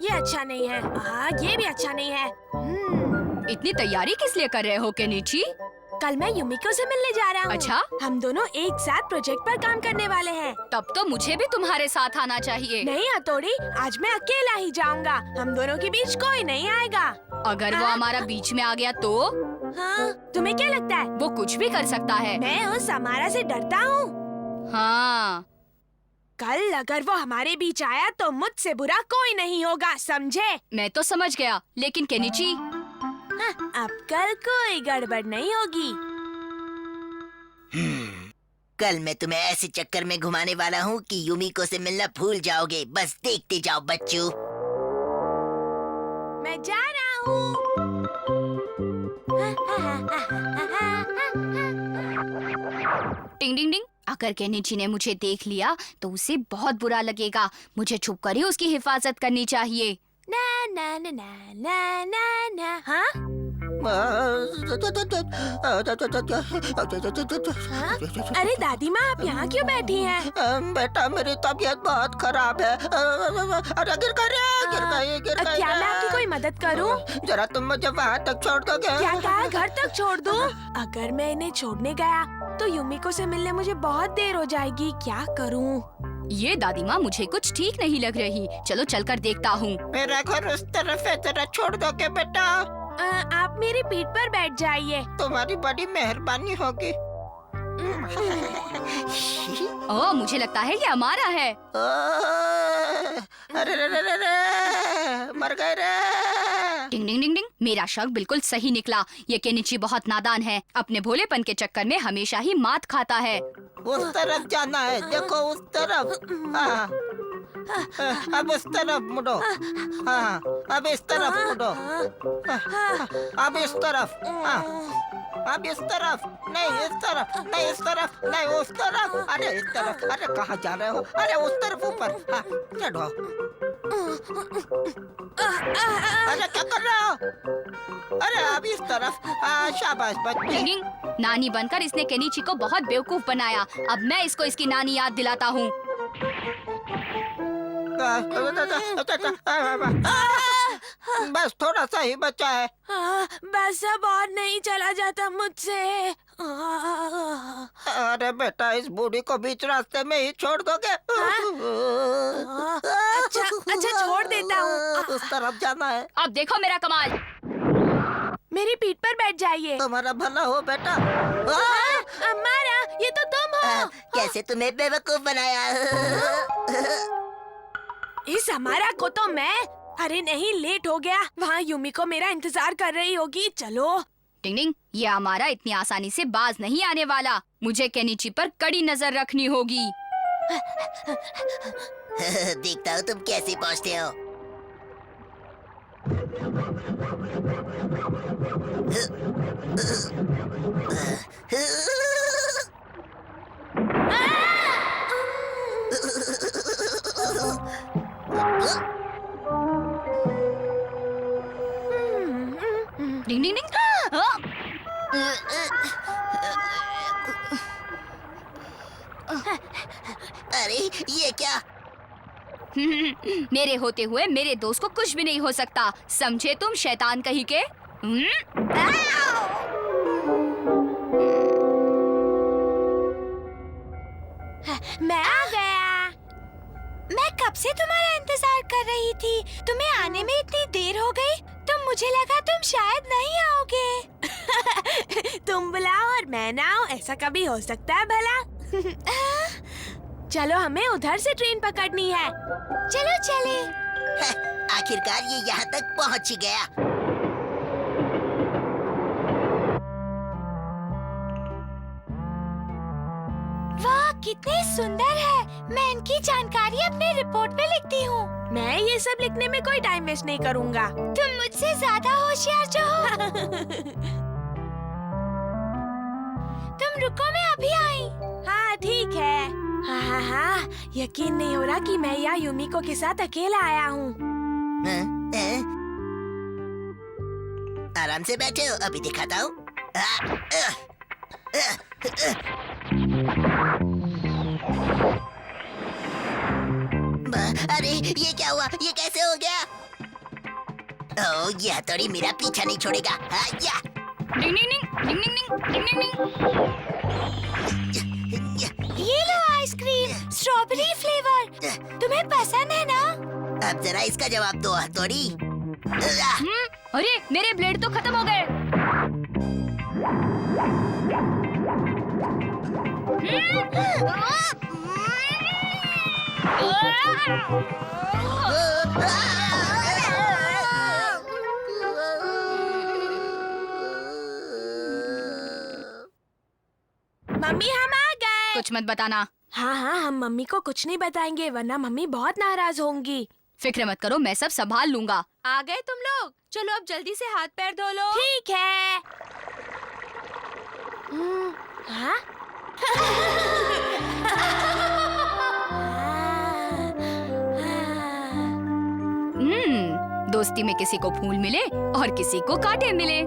ये अच्छा नहीं है। ये भी अच्छा नहीं है। इतनी तैयारी किस लिए कर रहे हो केनिची? कल मैं युमिको से मिलने जा रहा हूँ। अच्छा? हम दोनों एक साथ प्रोजेक्ट पर काम करने वाले हैं। तब तो मुझे भी तुम्हारे साथ आना चाहिए। नहीं हथौड़ी, आज मैं अकेला ही जाऊँगा। हम दोनों के बीच कोई नहीं आएगा। अगर वो हमारा बीच में आ गया तो? हाँ, तुम्हें क्या लगता है? वो कुछ भी कर सकता है। मैं उस हमारा से डरता हूँ। हाँ। कल अगर वो हमारे बीच आया तो मुझसे बुरा कोई नहीं होगा, समझे? मैं तो समझ गया, लेकिन केनिची? हाँ, अब कल कोई गड़बड़ नहीं होगी। कल मैं तुम्हें ऐसे चक्कर में घुमाने वाला हूँ कि युमिको से मिलना भूल जाओगे। बस देखते जाओ बच्चों। मैं जा रहा हूँ। टिंग टिंग टिंग। अगर केनिची ने मुझे देख लिया तो उसे बहुत बुरा लगेगा। मुझे छुप कर ही उसकी हिफाजत करनी चाहिए। ना ना ना ना ना ना ना। हाँ? अरे दादी माँ, आप यहाँ क्यों बैठी हैं? बेटा, मेरी तबीयत बहुत खराब है। अरे गिर गई। क्या मैं आपकी कोई मदद करूँ? जरा तुम मुझे वहाँ तक छोड़ दोगे? क्या कहा, घर तक छोड़ दूँ? अगर मैं इन्हें छोड़ने गया तो युमिको से मिलने मुझे बहुत देर हो जाएगी। क्या करूँ? ये दादी माँ मुझे कुछ ठीक नहीं लग रही। चलो चलकर देखता हूँ। मेरा घर उस तरफ है, जरा छोड़ दोगे बेटा? आप मेरी पीठ पर बैठ जाइए। तुम्हारी बड़ी मेहरबानी होगी। ओह, मुझे लगता है ये हमारा है। अरे रे रे रे रे, मर गए रे। टिंग टिंग टिंग टिंग। मेरा शक बिल्कुल सही निकला। ये केनिची बहुत नादान है। अपने भोलेपन के चक्कर में हमेशा ही मात खाता है। उस तरफ जाना है, देखो उस तरफ। हाँ, अब उस तरफ मुड़ो। हाँ, अब इस तरफ मुड़ो। अब इस तरफ। हाँ, अब इस तरफ नहीं, इस तरफ नहीं, इस तरफ नहीं, उस तरफ। अरे इस तरफ। अरे कहाँ जा रहे हो? अरे उस तरफ ऊपर। हाँ, चढ़ो। अरे क्या कर रहे हो? अरे अब इस तरफ। शाबाश बच्चे। टिंग टिंग। नानी बनकर इसने केनिची को बहुत बेवकूफ बनाया। अब मैं इसको इसकी नानी याद दिलाता हूँ। बस थोड़ा सा ही बचा है। बस अब और नहीं चला जाता मुझसे। अरे बेटा, इस बूढ़ी को बीच रास्ते में ही छोड़ दोगे? अच्छा छोड़ देता हूँ। उस तरफ जाना है। अब देखो मेरा कमाल। मेरी पीठ पर बैठ जाइए। तुम्हारा भला हो बेटा। अम्मारा, ये तो तुम हो। कैसे तुम्हें बेवकूफ बनाया? इस हमारा को तो मैं। अरे नहीं, लेट हो गया। वहाँ युमिको मेरा इंतजार कर रही होगी। चलो। टिंग टिंग। ये हमारा इतनी आसानी से बाज नहीं आने वाला। मुझे केनिची पर कड़ी नजर रखनी होगी। देखता हूँ तुम कैसे पहुँचते हो। टिंग टिंग टिंग। अरे ये क्या? मेरे होते हुए मेरे दोस्त को कुछ भी नहीं हो सकता। समझे तुम शैतान कहीं के? मैं आ गया। मैं कब से तुम्हारा इंतजार कर रही थी। तुम्हें आने में इतनी देर हो गई तो मुझे लगा तुम शायद नहीं आओगे। तुम बुलाओ और मैं ना आऊं, ऐसा कभी हो सकता है भला? चलो, हमें उधर से ट्रेन पकड़नी है। चलो चले। आखिरकार ये यहाँ तक पहुँच ही गया। वाह, कितने सुंदर है। मैं इनकी जानकारी अपने रिपोर्ट में लिखती हूँ। मैं ये सब लिखने में कोई टाइम वेस्ट नहीं करूँगा। तुम मुझसे ज्यादा होशियार जो हो। तुम रुको, मैं अभी आई। हाँ ठीक है। हाँ, यकीन नहीं हो रहा कि मैं यहाँ युमिको के साथ अकेला आया हूँ। आराम से बैठे हो, अभी दिखाता हूँ। अरे ये क्या हुआ? ये कैसे हो गया? ओह, ये हथौड़ी मेरा पीछा नहीं छोड़ेगा। या। डिंग डिंग डिंग डिंग डिंग डिंग डिंग। ये लो आइसक्रीम, स्ट्रॉबेरी फ्लेवर। तुम्हें पसंद है ना? अब जरा इसका जवाब दो हथौड़ी। अरे मेरे ब्लेड तो खत्म हो गए। मम्मी हम आ गए। कुछ मत बताना। हाँ हाँ, हम मम्मी को कुछ नहीं बताएंगे वरना मम्मी बहुत नाराज होंगी। फिक्र मत करो, मैं सब संभाल लूंगा। आ गए तुम लोग? चलो अब जल्दी से हाथ पैर धो लो। ठीक है। हाँ? दोस्ती में किसी को फूल मिले और किसी को कांटे मिले।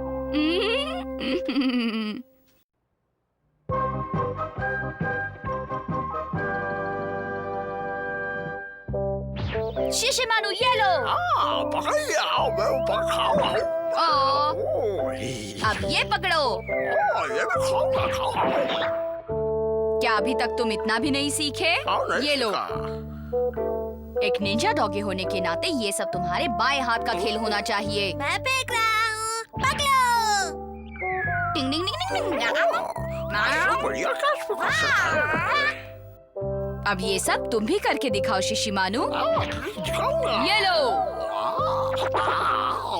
शिशिमानु ये लो। अब ये पकड़ो। क्या अभी तक तुम इतना भी नहीं सीखे? ये लो। एक निंजा डॉगी होने के नाते ये सब तुम्हारे बाएं हाथ का खेल होना चाहिए। मैं फेंक रहा हूँ, पकड़ो। टिंग टिंग टिंग टिंग टिंग। अब ये सब तुम भी करके दिखाओ शिशिमानु। ये लो।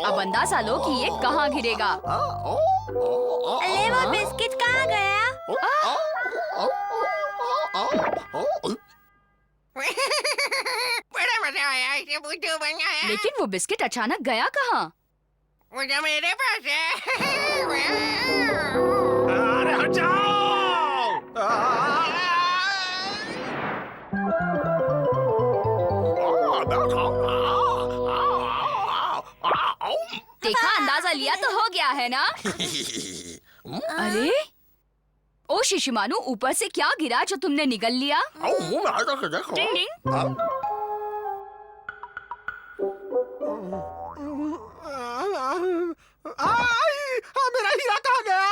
अब अंदाजा लो कि ये कहाँ गिरेगा। अरे वो बिस्किट कहाँ गया? बड़ा मजा आया इसे बुद्धू बनाया। लेकिन वो बिस्किट अचानक गया कहाँ? वो जो मेरे पास है। अरे हट जाओ! देखा, अंदाजा लिया तो हो गया है ना? अरे ओ शिशिमानु, ऊपर से क्या गिरा जो तुमने निगल लिया? टिंग टिंग। मेरा हीरा कहाँ गया?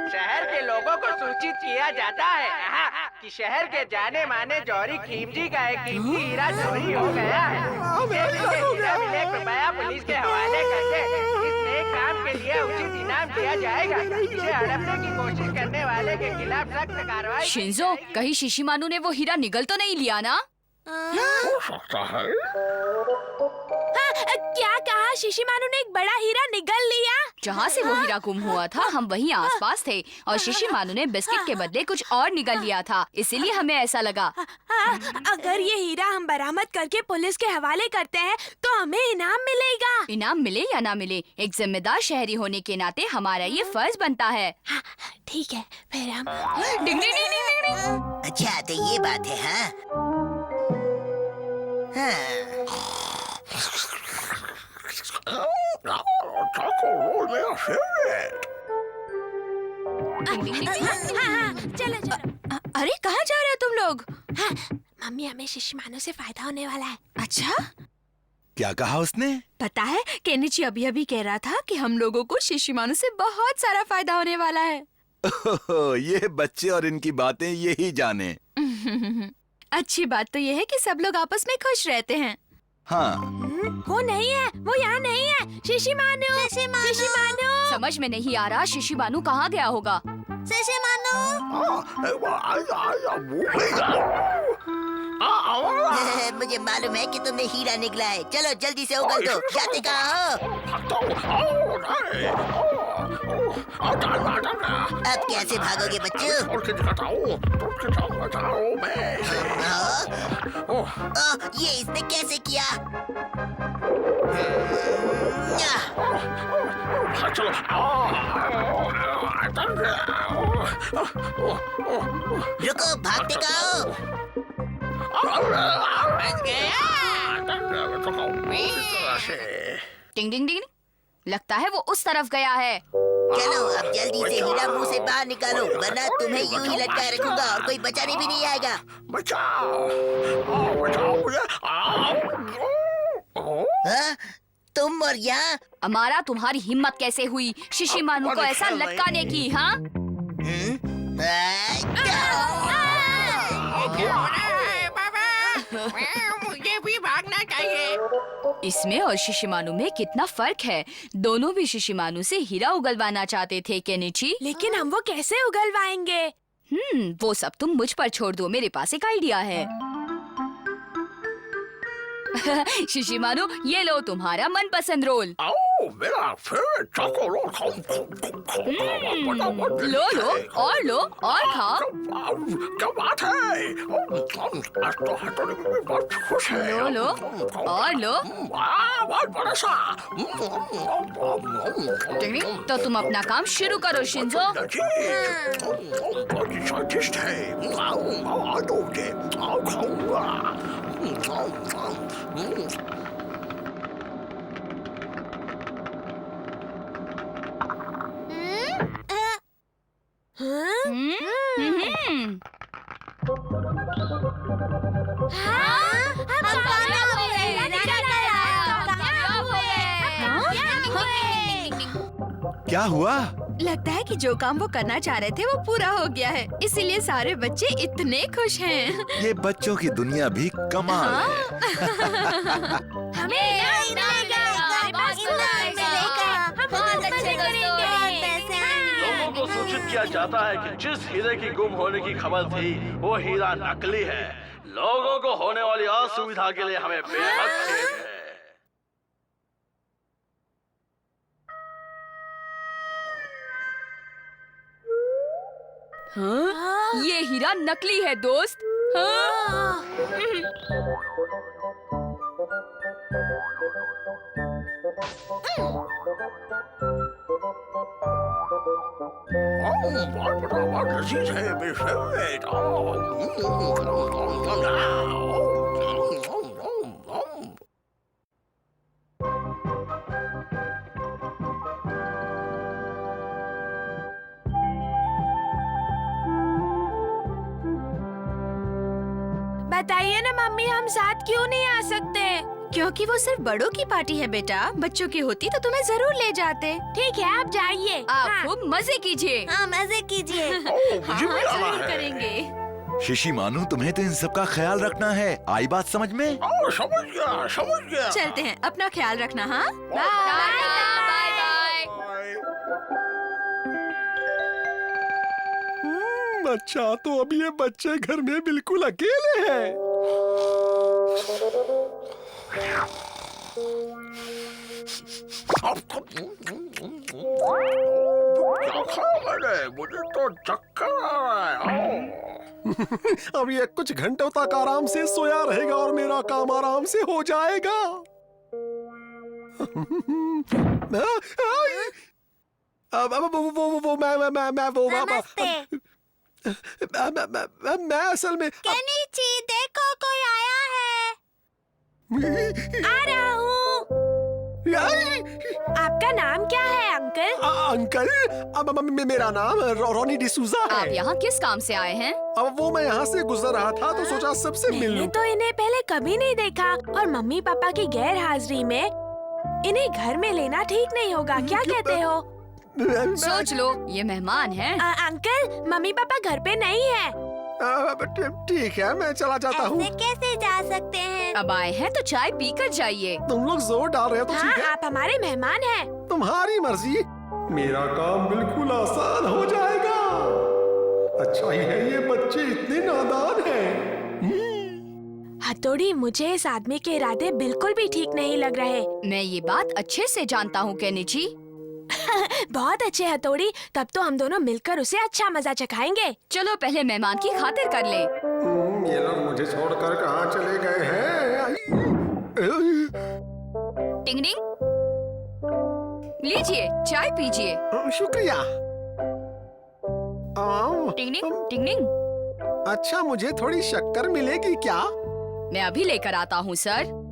शहर के लोगों को सूचित किया जाता है कि शहर के जाने माने जौहरी खीमजी का एक कीमती हीरा चोरी हो गया है। हीरा मिले कृपया पुलिस के हवाले कर दे। इस नेक काम के लिए उचित इनाम दिया जाएगा। इसे हड़पने की कोशिश करने वाले के खिलाफ सख्त कार्रवाई। शिंजो, कहीं शिशिमानु ने वो हीरा निगल तो नहीं लिया ना? हो सकता है। क्या कहा? शिशिमानु ने एक बड़ा हीरा निगल लिया? जहाँ से वो हीरा गुम हुआ था हम वहीं आसपास थे और शिशिमानु ने बिस्किट के बदले कुछ और निगल लिया था, इसीलिए हमें ऐसा लगा। अगर ये हीरा हम बरामद करके पुलिस के हवाले करते हैं तो हमें इनाम मिलेगा। इनाम मिले या ना मिले, एक जिम्मेदार शहरी होने के नाते हमारा ये फर्ज बनता है। ठीक है, फिर हम डिंग डिंग डिंग डिंग डिंग। अच्छा तो ये बात है। हाँ चलो चलो। अरे कहाँ जा रहे हो तुम लोग? मम्मी, हमें शिशिमानु से फायदा होने वाला है। अच्छा, क्या कहा उसने? पता है केनिची अभी अभी कह रहा था कि हम लोगों को शिशिमानु से बहुत सारा फायदा होने वाला है। ये बच्चे और इनकी बातें यही जाने। अच्छी बात तो ये है कि सब लोग आपस में खुश रहते हैं। हाँ, वो नहीं है, वो यहाँ नहीं है। शिशिमानु, शिशिमानु। समझ में नहीं आ रहा शिशिमानु कहाँ गया होगा। मुझे मालूम है कि तुमने हीरा निकला है। चलो जल्दी से उगल दो। जाते कहाँ हो? अब कैसे भागोगे बच्चों? ये इसने कैसे किया? रुको, भागते कहाँ हो? टिंग टिंग टिंग। लगता है वो उस तरफ गया है। चलो अब जल्दी से हीरा मुंह से बाहर निकालो, वरना तुम्हें यूं ही लटकाए रखूंगा और कोई बचाने भी नहीं आएगा। हाँ? तुम और यहाँ? अमारा, तुम्हारी हिम्मत कैसे हुई शिशिमानु को ऐसा लटकाने की? हाँ, मुझे भी भागना चाहिए। इसमें और शिशिमानु में कितना फर्क है। दोनों भी शिशिमानु से हीरा उगलवाना चाहते थे केनिची। लेकिन हम वो कैसे उगलवाएंगे? वो सब तुम मुझ पर छोड़ दो, मेरे पास एक आइडिया है। शिशिमानु, ये लो तुम्हारा मनपसंद रोल। मेरा फेवरेट चॉकोलेट। लो लो और लो और खाओ। क्या बात है? आज तो हथौड़ी भी बहुत खुश है। लो लो और लो। बहुत बड़ा सा। तो तुम अपना काम शुरू करो शिंजो। बहुत स्वादिष्ट है। खाऊंगा। क्या हुआ? लगता है कि जो काम वो करना चाह रहे थे वो पूरा हो गया है, इसीलिए सारे बच्चे इतने खुश हैं। ये बच्चों की दुनिया भी कमाल है। हमें इनाम मिलेगा। हम बहुत अच्छे करेंगे। लोगों को सूचित किया जाता है कि जिस हीरे की गुम होने की खबर थी वो हीरा नकली है। लोगों को होने वाली असुविधा के लिए हमें बेहद खेद है। हाँ? ये हीरा नकली है दोस्त। हाँ? बहुत लजीज है मेरे फेवरेट। बताइए ना मम्मी, हम साथ क्यों नहीं आ सकते? क्योंकि वो सिर्फ बड़ों की पार्टी है बेटा। बच्चों की होती तो तुम्हें जरूर ले जाते। ठीक है, आप जाइए। आप खूब मजे कीजिए। हाँ, मजे कीजिए। मुझे भी आना है। करेंगे। शिशिमानु, तुम्हें तो इन सब का ख्याल रखना है। आई बात समझ में? समझ गया, समझ गया। चलते हैं, अपना ख्याल रखना। हाँ, बाय बाय। अच्छा, तो अब ये बच्चे घर में बिल्कुल अकेले हैं। क्या खाया मैंने? मुझे तो चक्कर आ रहा है। अब ये कुछ घंटों तक आराम से सोया रहेगा और मेरा काम आराम से हो जाएगा। मैं असल में केनिची, देखो कोई आया है। आ रहा हूँ। आपका नाम क्या है अंकल? अंकल, मेरा नाम रोनी डिसूजा है। आप यहाँ किस काम से आए हैं? अब वो मैं यहाँ से गुजर रहा था तो सोचा सबसे मिल मैंने लूं। तो इन्हें पहले कभी नहीं देखा और मम्मी पापा की गैर हाजिरी में इन्हें घर में लेना ठीक नहीं होगा। क्या कहते हो? सोच लो, ये मेहमान हैं। अंकल, मम्मी पापा घर पे नहीं है। ठीक है, मैं चला जाता हूँ। कैसे जा सकते हैं? अब आए हैं तो चाय पी कर जाइए। तुम लोग जोर डाल रहे हो तो हाँ, ठीक है। आप हमारे मेहमान हैं। तुम्हारी मर्जी। मेरा काम बिल्कुल आसान हो जाएगा। अच्छा ही है ये बच्चे इतने नादान हैं। हथौड़ी, मुझे इस आदमी के इरादे बिल्कुल भी ठीक नहीं लग रहे। मैं ये बात अच्छे से जानता हूँ केनिची। बहुत अच्छे हथौड़ी, तब तो हम दोनों मिलकर उसे अच्छा मजा चखाएंगे। चलो पहले मेहमान की खातिर कर ले। ये लोग मुझे छोड़कर कहाँ चले गए हैं? टिंग टिंग, लीजिए चाय पीजिए। शुक्रिया। टिंग टिंग, टिंग टिंग। अच्छा, मुझे थोड़ी शक्कर मिलेगी क्या? मैं अभी लेकर आता हूँ सर।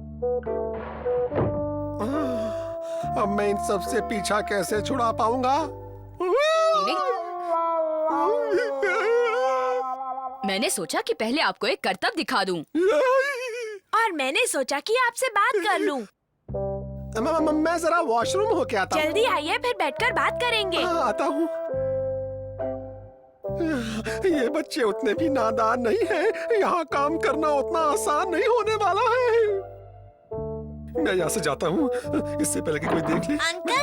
अब मैं इन सब से पीछा कैसे छुड़ा पाऊंगा? मैंने सोचा कि पहले आपको एक करतब दिखा दूं। और मैंने सोचा कि आपसे बात कर लूं। मैं जरा वॉशरूम होके आता हूँ। जल्दी आइए, फिर बैठकर बात करेंगे। हाँ, आता हूँ। ये बच्चे उतने भी नादान नहीं हैं। यहाँ काम करना उतना आसान नहीं होने वाला है। मैं यहाँ से जाता हूँ, इससे पहले कि कोई देख ले। अंकल,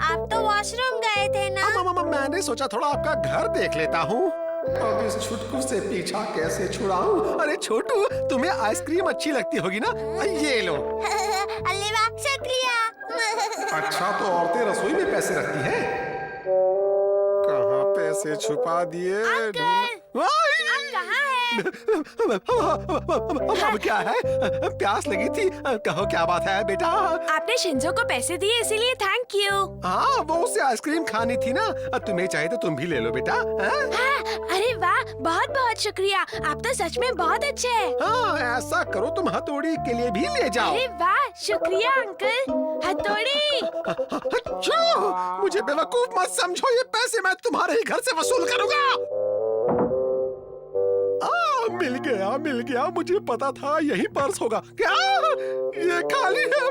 आप तो वॉशरूम गए थे ना? मैंने सोचा थोड़ा आपका घर देख लेता हूँ। अब इस छुटकू से पीछा कैसे छुड़ाऊं? अरे छोटू, तुम्हें आइसक्रीम अच्छी लगती होगी ना? ये लो। अल्ले वाह, शुक्रिया। अच्छा, तो औरतें रसोई में पैसे रखती हैं? कहाँ पैसे छुपा दिए? आप कहाँ हैं? अब क्या है? प्यास लगी थी। कहो क्या बात है बेटा? आपने शिंजो को पैसे दिए, इसीलिए थैंक यू। हाँ, वो उसे आइसक्रीम खानी थी ना। तुम्हें चाहिए तो तुम भी ले लो बेटा। हाँ, अरे वाह, बहुत बहुत शुक्रिया। आप तो सच में बहुत अच्छे हैं। हाँ, ऐसा करो, तुम हथौड़ी के लिए भी ले जाओ। अरे वाह, शुक्रिया अंकल। हथौड़ी। अच्छा, मुझे बेवकूफ मत समझो। ये पैसे मैं तुम्हारे ही घर से वसूल करूंगा। मिल गया। मुझे पता था यही पर्स होगा। क्या ये खाली है?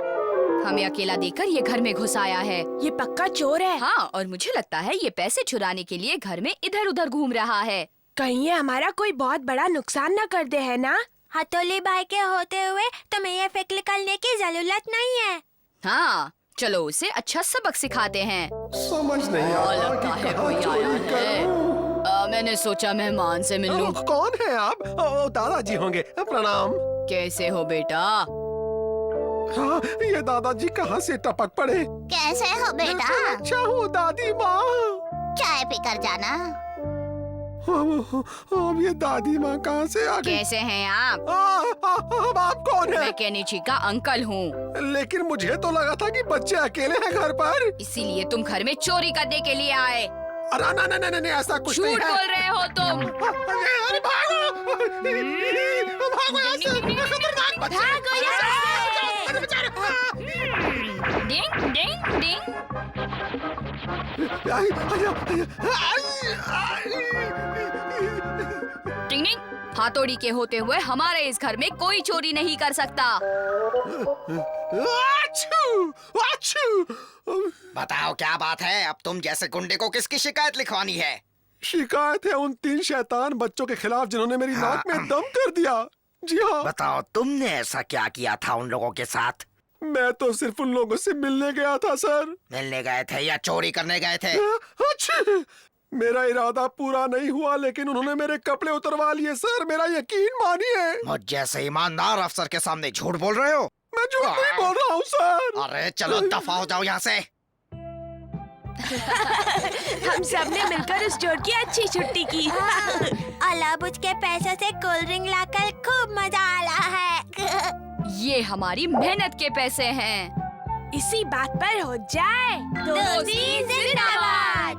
हमें अकेला देखकर ये घर में घुस आया है। ये पक्का चोर है। हाँ, और मुझे लगता है ये पैसे चुराने के लिए घर में इधर उधर घूम रहा है। कहीं ये हमारा कोई बहुत बड़ा नुकसान न कर दे, है ना? हथौली भाई के होते हुए तुम्हें ये फिक्र निकालने की जरूरत नहीं है। हाँ, चलो उसे अच्छा सबक सिखाते हैं। समझ नहीं आ रहा लगता कि है कहाँ कोई आया चोरी है। करूं। मैंने सोचा मेहमान से मिल लूं। कौन है आप? दादाजी होंगे। प्रणाम। कैसे हो बेटा? हाँ, ये दादाजी कहाँ से टपक पड़े? कैसे हो बेटा? अच्छा हूँ दादी माँ। चाय पीकर जाना। अब ये दादी माँ कहाँ से आ गई? कैसे हैं आप? अब आप कौन मैं है? केनिची का अंकल हूँ। लेकिन मुझे तो लगा था कि बच्चे अकेले हैं घर पर। इसीलिए तुम घर में चोरी करने के लिए आए। अरे नहीं, ऐसा कुछ नहीं झूठ है। बोल रहे हो तुम। अरे भागो! भागो यहाँ से! खतरनाक बच्चे! भागो यहाँ से! अरे बेचारे! डिंग डिंग डिंग। डिंग डिंग। हाथौड़ी के होते हुए हमारे इस घर में कोई चोरी नहीं कर सकता। बताओ क्या बात है? अब तुम जैसे गुंडे को किसकी शिकायत लिखवानी है? शिकायत है उन 3 शैतान बच्चों के खिलाफ जिन्होंने मेरी नाक में दम कर दिया। जी हाँ। बताओ तुमने ऐसा क्या किया था उन लोगों के साथ? मैं तो सिर्फ उन लोगों से मिलने गया था सर। मिलने गए थे या चोरी करने गए थे? अच्छा, मेरा इरादा पूरा नहीं हुआ, लेकिन उन्होंने मेरे कपड़े उतरवा लिए सर। मेरा यकीन मानिए। मुझ जैसे ईमानदार अफसर के सामने झूठ बोल रहे हो? मैं झूठ नहीं बोल रहा हूँ सर। अरे चलो दफा हो जाओ यहाँ से। हम सब ने मिलकर उस चोर की अच्छी छुट्टी की। अलाबुज के पैसे से कोल्ड ड्रिंक लाकर खूब मजा आ रहा है। ये हमारी मेहनत के पैसे हैं। इसी बात पर हो जाए दोस्ती जिंदाबाद।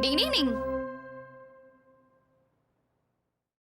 डिंग डिंग डिंग।